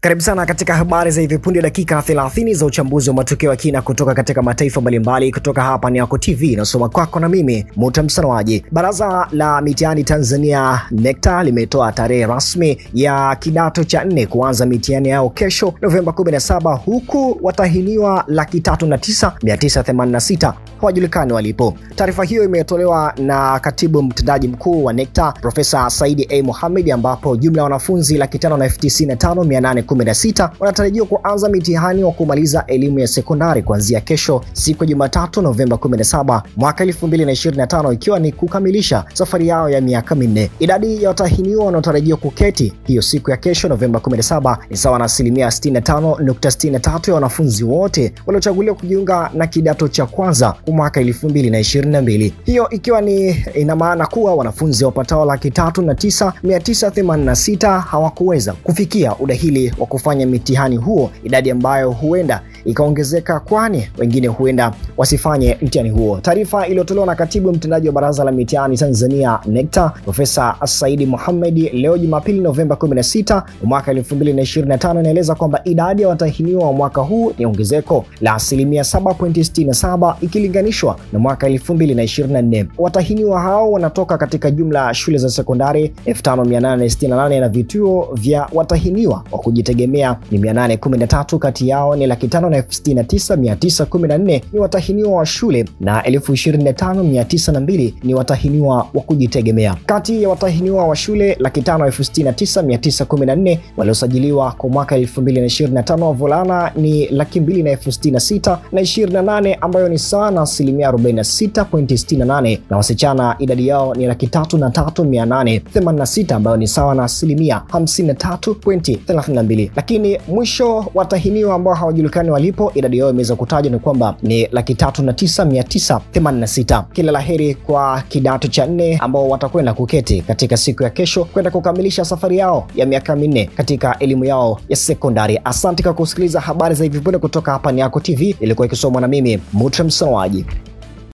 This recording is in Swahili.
Karibu sana katika habari za hivi punde, dakika 30 za uchambuzi wa matukio ya kina kutoka katika mataifa mbalimbali kutoka hapa Niyako TV, nasoma kwako na mimi Mutamsanawaji. Baraza la mitihani Tanzania NECTA limetoa tarehe rasmi ya kidato cha 4 kuanza mitihani yao kesho Novemba 17, huku watahiniwa 309,986 hawajulikani walipo. Taarifa hiyo imetolewa na katibu mtendaji mkuu wa NECTA Profesa Saidi A. Mohamed, ambapo jumla ya wanafunzi 595,816 wanatarajiwa kuanza mitihani wa kumaliza elimu ya sekondari kuanzia kesho siku ya Jumatatu Novemba 17 mwaka 2025, ikiwa ni kukamilisha safari yao ya miaka 4. Idadi ya watahiniwa wanaotarajiwa kuketi hiyo siku ya kesho Novemba 17 ni sawa na 65.63% ya wanafunzi wote waliochaguliwa kujiunga na kidato cha kwanza mwaka 2022. Hiyo ikiwa ni ina maana kuwa wanafunzi wapatao 309,986 hawakuweza kufikia udahili wa kufanya mitihani huo, idadi ambayo huenda ikaongezeka kwani wengine huenda wasifanye mtihani huo. Taarifa iliyotolewa na katibu mtendaji wa Baraza la Mitihani Tanzania NECTA Profesa Saidi Mohamed leo Jumapili Novemba 16 mwaka 2025 inaeleza kwamba idadi ya watahiniwa wa mwaka huu ni ongezeko la 7.67 ikilinganishwa na mwaka 2024. Watahiniwa hao wanatoka katika jumla ya shule za sekondari 5868 na vituo vya watahiniwa wa kujitegemea ni 813. Kati yao ni 569,914 ni watahiniwa wa shule na 25,902 ni watahiniwa wa kujitegemea. Kati ya watahiniwa wa shule 569,914 waliosajiliwa kwa mwaka 2025, wavulana ni 266,028 ambayo ni sawa na 46.68, na wasichana idadi yao ni 303,886 ambayo ni sawa na 53.32. Lakini mwisho watahiniwa ambao hawajulikani walipo, idadi yao imeweza kutajwa ni kwamba ni 309,986. Kila laheri kwa kidato cha 4 ambao watakwenda kuketi katika siku ya kesho kwenda kukamilisha safari yao ya miaka 4 katika elimu yao ya sekondari. Asante kwa kusikiliza habari za hivi punde kutoka hapa Niyako TV, ilikuwa ikisomwa na mimi Mutamsanawaji.